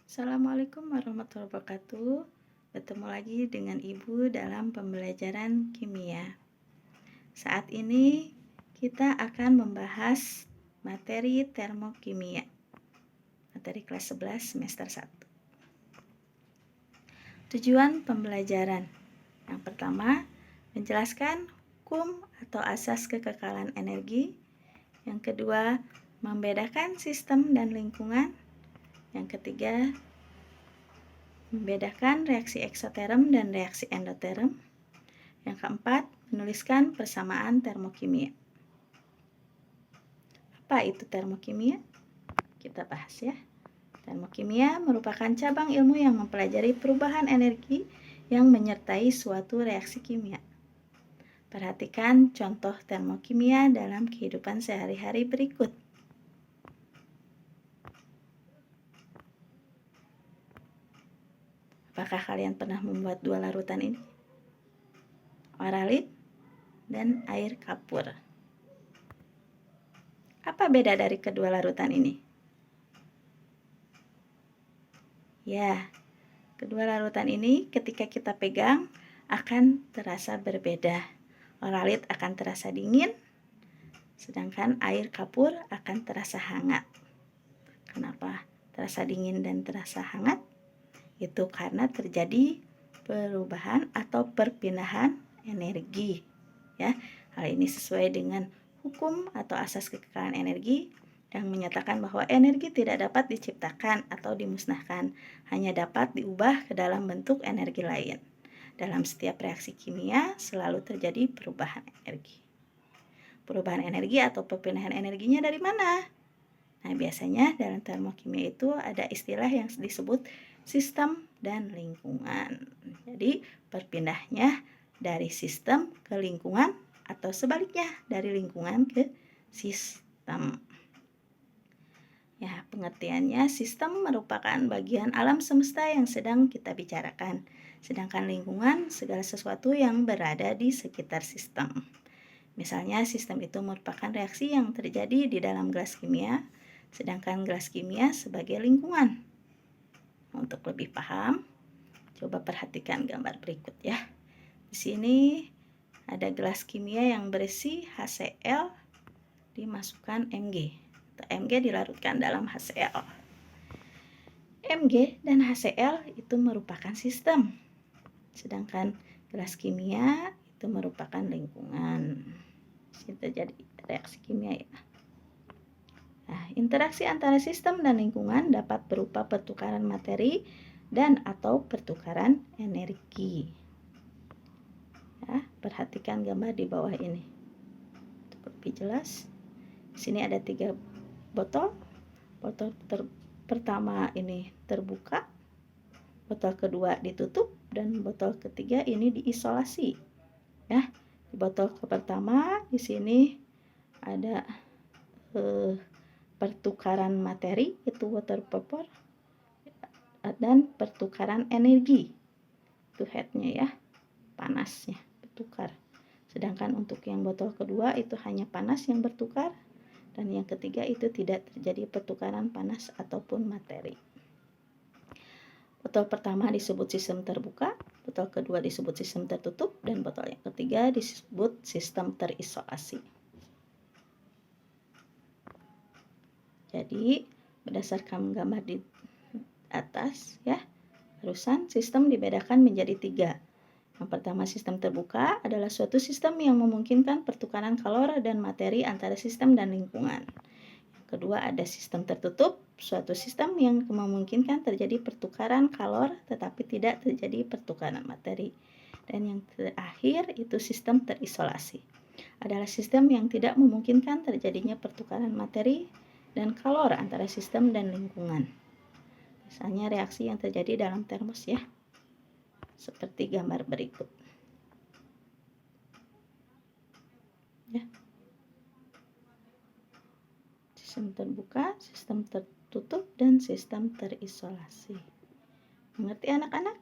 Assalamualaikum warahmatullahi wabarakatuh. Bertemu lagi dengan Ibu dalam pembelajaran kimia. Saat ini kita akan membahas materi termokimia. Materi kelas 11 semester 1. Tujuan pembelajaran. Yang pertama, menjelaskan hukum atau asas kekekalan energi. Yang kedua, membedakan sistem dan lingkungan. Yang ketiga, membedakan reaksi eksoterm dan reaksi endoterm. Yang keempat, menuliskan persamaan termokimia. Apa itu termokimia? Kita bahas ya. Termokimia merupakan cabang ilmu yang mempelajari perubahan energi yang menyertai suatu reaksi kimia. Perhatikan contoh termokimia dalam kehidupan sehari-hari berikut. Apakah kalian pernah membuat dua larutan ini? Oralit dan air kapur. Apa beda dari kedua larutan ini? Ya, kedua larutan ini ketika kita pegang akan terasa berbeda. Oralit akan terasa dingin, sedangkan air kapur akan terasa hangat. Kenapa terasa dingin dan terasa hangat? Itu karena terjadi perubahan atau perpindahan energi. Ya, hal ini sesuai dengan hukum atau asas kekekalan energi yang menyatakan bahwa energi tidak dapat diciptakan atau dimusnahkan, hanya dapat diubah ke dalam bentuk energi lain. Dalam setiap reaksi kimia selalu terjadi perubahan energi. Perubahan energi atau perpindahan energinya dari mana? Nah, biasanya dalam termokimia itu ada istilah yang disebut sistem dan lingkungan. Jadi, berpindahnya dari sistem ke lingkungan atau sebaliknya dari lingkungan ke sistem. Ya, pengertiannya sistem merupakan bagian alam semesta yang sedang kita bicarakan. Sedangkan lingkungan segala sesuatu yang berada di sekitar sistem. Misalnya, sistem itu merupakan reaksi yang terjadi di dalam gelas kimia, sedangkan gelas kimia sebagai lingkungan. Untuk lebih paham, coba perhatikan gambar berikut ya. Di sini ada gelas kimia yang berisi HCl dimasukkan Mg. Mg dilarutkan dalam HCl. Mg dan HCl itu merupakan sistem, sedangkan gelas kimia itu merupakan lingkungan. Itu terjadi reaksi kimia ya. Nah, interaksi antara sistem dan lingkungan dapat berupa pertukaran materi dan atau pertukaran energi. Ya, perhatikan gambar di bawah ini untuk lebih jelas. Di sini ada 3 botol. Botol pertama ini terbuka, botol kedua ditutup, dan botol ketiga ini diisolasi. Ya, di botol pertama di sini ada pertukaran materi, itu water vapor, dan pertukaran energi, itu heatnya ya, panasnya bertukar. Sedangkan untuk yang botol kedua itu hanya panas yang bertukar, dan yang ketiga itu tidak terjadi pertukaran panas ataupun materi. Botol pertama disebut sistem terbuka, botol kedua disebut sistem tertutup, dan botol yang ketiga disebut sistem terisolasi. Jadi, berdasarkan gambar di atas ya, barusan sistem dibedakan menjadi 3. Yang pertama, sistem terbuka adalah suatu sistem yang memungkinkan pertukaran kalor dan materi antara sistem dan lingkungan. Yang kedua, ada sistem tertutup, suatu sistem yang memungkinkan terjadi pertukaran kalor tetapi tidak terjadi pertukaran materi. Dan yang terakhir itu sistem terisolasi. Adalah sistem yang tidak memungkinkan terjadinya pertukaran materi dan kalor antara sistem dan lingkungan. Misalnya reaksi yang terjadi dalam termos ya, seperti gambar berikut. Ya. Sistem terbuka, sistem tertutup, dan sistem terisolasi. Mengerti anak-anak?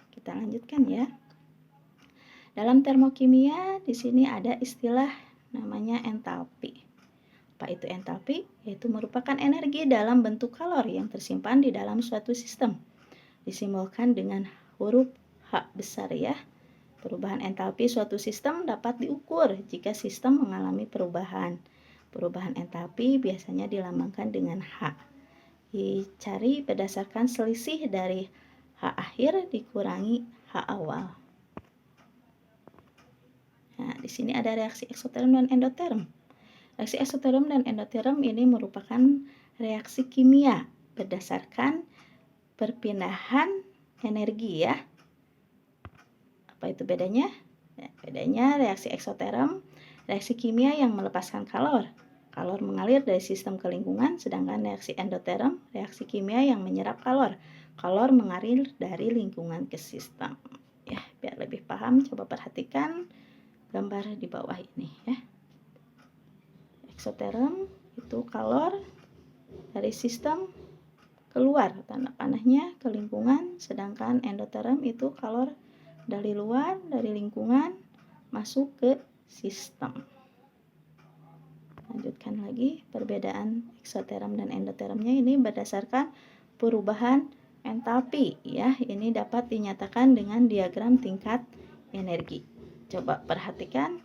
Kita lanjutkan ya. Dalam termokimia di sini ada istilah namanya entalpi. Apa itu entalpi? Yaitu merupakan energi dalam bentuk kalor yang tersimpan di dalam suatu sistem. Disimbolkan dengan huruf H besar ya. Perubahan entalpi suatu sistem dapat diukur jika sistem mengalami perubahan. Perubahan entalpi biasanya dilambangkan dengan H. Dicari berdasarkan selisih dari H akhir dikurangi H awal. Nah, di sini ada reaksi eksoterm dan endoterm. Reaksi eksoterm dan endoterm ini merupakan reaksi kimia berdasarkan perpindahan energi ya. Apa itu bedanya? Ya, bedanya reaksi eksoterm, reaksi kimia yang melepaskan kalor. Kalor mengalir dari sistem ke lingkungan, sedangkan reaksi endoterm, reaksi kimia yang menyerap kalor. Kalor mengalir dari lingkungan ke sistem. Ya, biar lebih paham, coba perhatikan gambar di bawah ini ya. Eksoterm itu kalor dari sistem keluar tanda panahnya ke lingkungan, sedangkan endoterm itu kalor dari luar, dari lingkungan masuk ke sistem. Lanjutkan lagi, perbedaan eksoterm dan endotermnya ini berdasarkan perubahan entalpi ya. Ini dapat dinyatakan dengan diagram tingkat energi. Coba perhatikan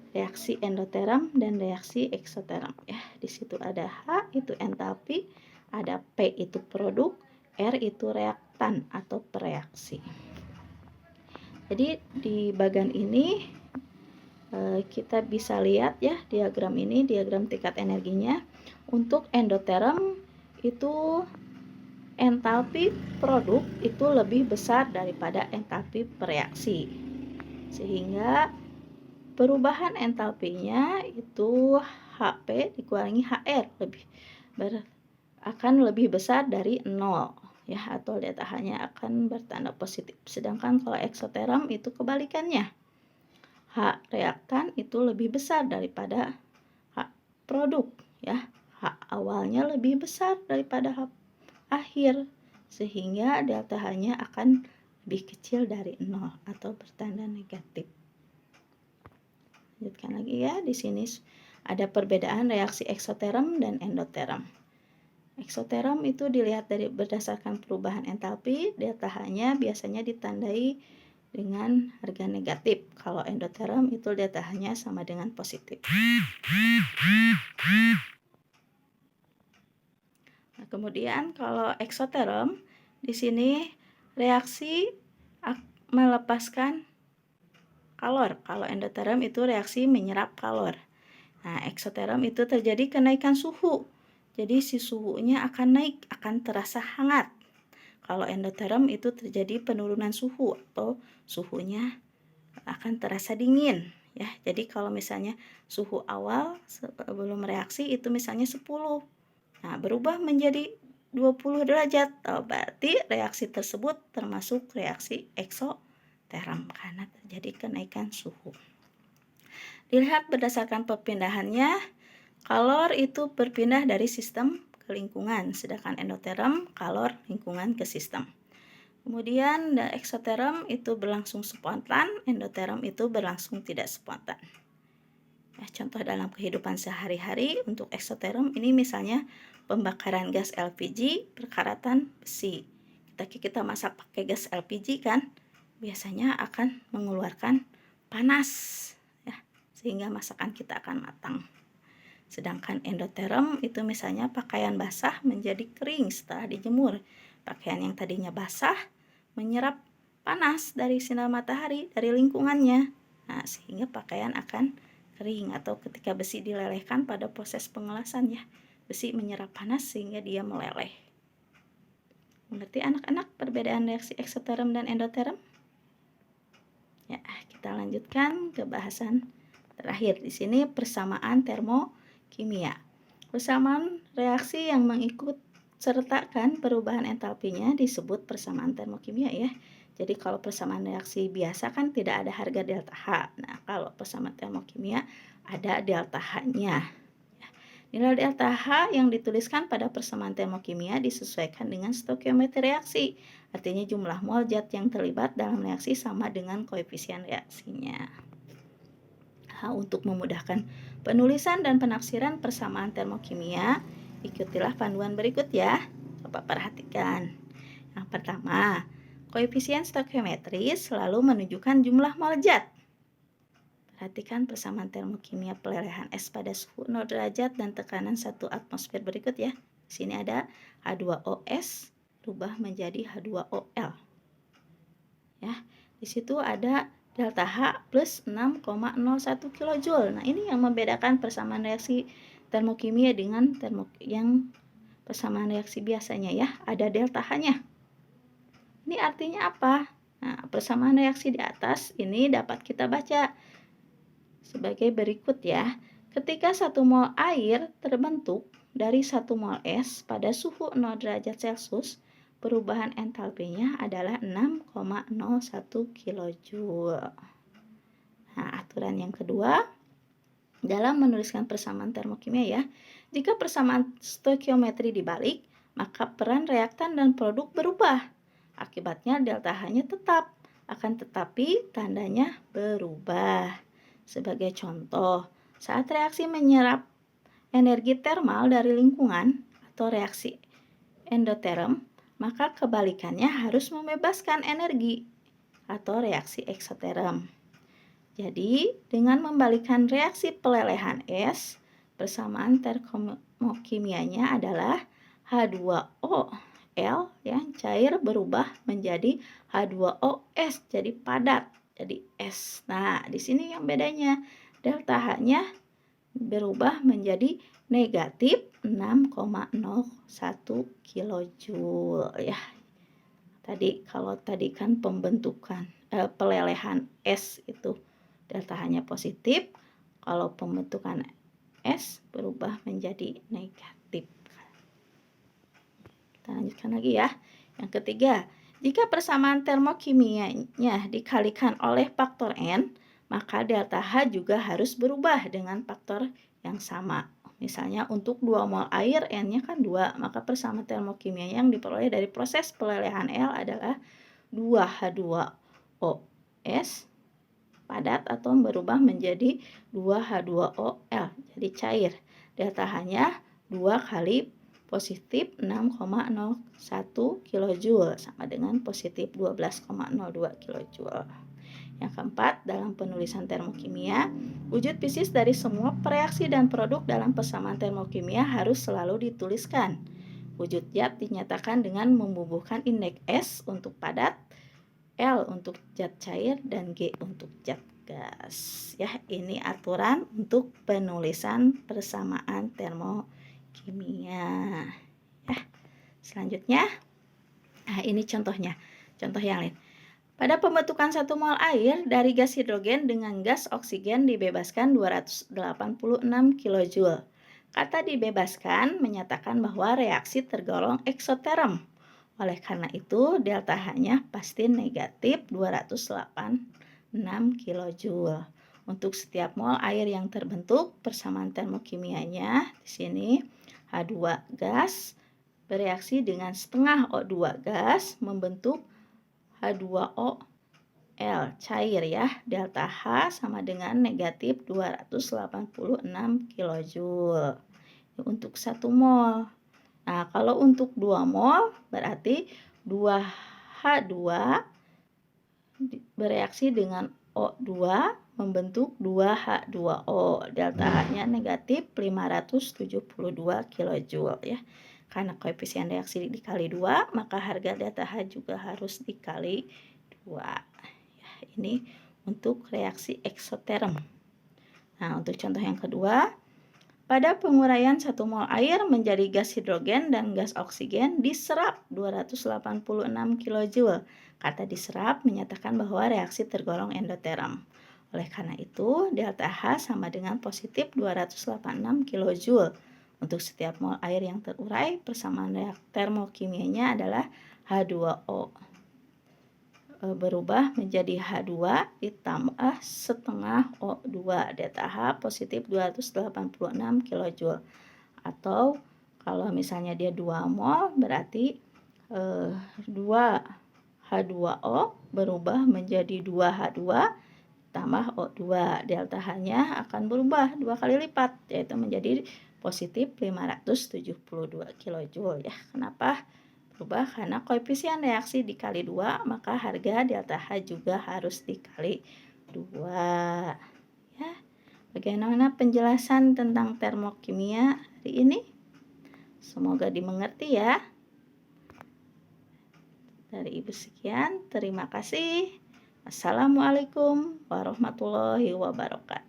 reaksi endoterm dan reaksi eksoterm ya. Di situ ada H itu entalpi, ada P itu produk, R itu reaktan atau pereaksi. Jadi di bagian ini kita bisa lihat ya diagram ini, diagram tingkat energinya. Untuk endoterm itu entalpi produk itu lebih besar daripada entalpi pereaksi, sehingga perubahan entalpinya itu HP dikurangi HR akan lebih besar dari 0 ya, atau delta H-nya akan bertanda positif. Sedangkan kalau eksoterm itu kebalikannya. H reaktan itu lebih besar daripada H produk ya. H awalnya lebih besar daripada H akhir, sehingga delta H-nya akan lebih kecil dari 0 atau bertanda negatif. Lanjutkan lagi ya, di sini ada perbedaan reaksi eksoterm dan endoterm. Eksoterm itu dilihat dari berdasarkan perubahan entalpi, delta H-nya biasanya ditandai dengan harga negatif. Kalau endoterm itu delta H-nya sama dengan positif. Nah, kemudian kalau eksoterm di sini reaksi melepaskan kalor. Kalau endoterm itu reaksi menyerap kalor. Nah, eksoterm itu terjadi kenaikan suhu. Jadi si suhunya akan naik, akan terasa hangat. Kalau endoterm itu terjadi penurunan suhu atau suhunya akan terasa dingin ya. Jadi kalau misalnya suhu awal sebelum reaksi itu misalnya 10. Nah, berubah menjadi 20 derajat. Berarti reaksi tersebut termasuk reaksi eksoterm karena terjadi kenaikan suhu. Dilihat berdasarkan perpindahannya, kalor itu berpindah dari sistem ke lingkungan, sedangkan endoterm kalor lingkungan ke sistem. Kemudian eksoterm itu berlangsung spontan, endoterm itu berlangsung tidak spontan. Nah, contoh dalam kehidupan sehari-hari untuk eksoterm ini misalnya pembakaran gas LPG, perkaratan besi. Kita masak pakai gas LPG kan, biasanya akan mengeluarkan panas ya, sehingga masakan kita akan matang. Sedangkan endoterm itu misalnya pakaian basah menjadi kering setelah dijemur. Pakaian yang tadinya basah menyerap panas dari sinar matahari, dari lingkungannya. Nah, sehingga pakaian akan kering, atau ketika besi dilelehkan pada proses pengelasan ya, besi menyerap panas sehingga dia meleleh. Mengerti anak-anak perbedaan reaksi eksoterm dan endoterm? Ya, kita lanjutkan ke bahasan terakhir. Di sini persamaan termokimia. Persamaan reaksi yang mengikut sertakan perubahan entalpinya disebut persamaan termokimia ya. Jadi kalau persamaan reaksi biasa kan tidak ada harga delta H. Nah, kalau persamaan termokimia ada delta H-nya. Nilai delta H yang dituliskan pada persamaan termokimia disesuaikan dengan stoikiometri reaksi. Artinya jumlah mol zat yang terlibat dalam reaksi sama dengan koefisien reaksinya. Untuk memudahkan Penulisan dan penafsiran persamaan termokimia, ikutilah panduan berikut ya. Coba perhatikan. Yang pertama, koefisien stoikiometris selalu menunjukkan jumlah mol zat. Perhatikan persamaan termokimia pelelehan es pada suhu 0 derajat dan tekanan 1 atmosfer berikut ya. Di sini ada H2OS berubah menjadi H2OL. Ya, di situ ada delta H plus 6,01 kJ. Nah, ini yang membedakan persamaan reaksi termokimia dengan yang persamaan reaksi biasanya ya. Ada delta H-nya. Ini artinya apa? Nah, persamaan reaksi di atas ini dapat kita baca sebagai berikut ya. Ketika 1 mol air terbentuk dari 1 mol es pada suhu 0 derajat Celcius, perubahan entalpinya adalah 6,01 kJ. Nah, aturan yang kedua, dalam menuliskan persamaan termokimia ya, jika persamaan stoikiometri dibalik, maka peran reaktan dan produk berubah. Akibatnya delta H-nya tetap, akan tetapi tandanya berubah. Sebagai contoh, saat reaksi menyerap energi termal dari lingkungan atau reaksi endoterm, maka kebalikannya harus membebaskan energi atau reaksi eksoterm. Jadi, dengan membalikkan reaksi pelelehan es, persamaan termokimianya adalah H2O L yang cair berubah menjadi H2OS, jadi padat, jadi es. Nah, di sini yang bedanya, delta H-nya berubah menjadi negatif 6,01 kJ ya. Kalau tadi kan pembentukan pelelehan es itu delta H-nya positif, kalau pembentukan es berubah menjadi negatif. Kita lanjutkan lagi ya. Yang ketiga, jika persamaan termokimianya dikalikan oleh faktor N, maka delta H juga harus berubah dengan faktor yang sama. Misalnya untuk 2 mol air, N-nya kan 2, maka persamaan termokimia yang diperoleh dari proses pelelehan L adalah 2H2OS padat atau berubah menjadi 2H2OL, jadi cair. Delta H-nya 2 kali positif 6,01 kJ sama dengan positif 12,02 kJ. Yang keempat, dalam penulisan termokimia, wujud fisis dari semua reaksi dan produk dalam persamaan termokimia harus selalu dituliskan. Wujud zat dinyatakan dengan membubuhkan indeks S untuk padat, L untuk zat cair, dan G untuk zat gas. Ya, ini aturan untuk penulisan persamaan termokimia. Ya, selanjutnya, nah ini contohnya, contoh yang lain. Pada pembentukan 1 mol air dari gas hidrogen dengan gas oksigen dibebaskan 286 kJ. Kata dibebaskan menyatakan bahwa reaksi tergolong eksoterm. Oleh karena itu, delta H-nya pasti negatif 286 kJ. Untuk setiap mol air yang terbentuk, persamaan termokimianya di sini H2 gas bereaksi dengan setengah O2 gas membentuk H2O L cair ya. Delta H sama dengan negatif 286 kJ untuk 1 mol. Nah, kalau untuk 2 mol berarti 2H2 bereaksi dengan O2 membentuk 2H2O. Delta H-nya negatif 572 kJ ya. Karena koefisien reaksi dikali 2, maka harga delta H juga harus dikali 2. Ya, ini untuk reaksi eksoterm. Nah, untuk contoh yang kedua, pada penguraian 1 mol air menjadi gas hidrogen dan gas oksigen diserap 286 kJ. Kata diserap menyatakan bahwa reaksi tergolong endoterm. Oleh karena itu, delta H sama dengan positif 286 kJ. Untuk setiap mol air yang terurai, persamaan termokimianya adalah H2O berubah menjadi H2 ditambah setengah O2. Delta H positif 286 kJ. Atau kalau misalnya dia 2 mol berarti 2H2O berubah menjadi 2H2 tambah O2. Delta H-nya akan berubah 2 kali lipat, yaitu menjadi positif 572 kJ ya. Kenapa berubah? Karena koefisien reaksi dikali 2, maka harga delta H juga harus dikali 2. Ya. Bagaimana penjelasan tentang termokimia hari ini? Semoga dimengerti ya. Dari Ibu sekian, terima kasih. Assalamualaikum warahmatullahi wabarakatuh.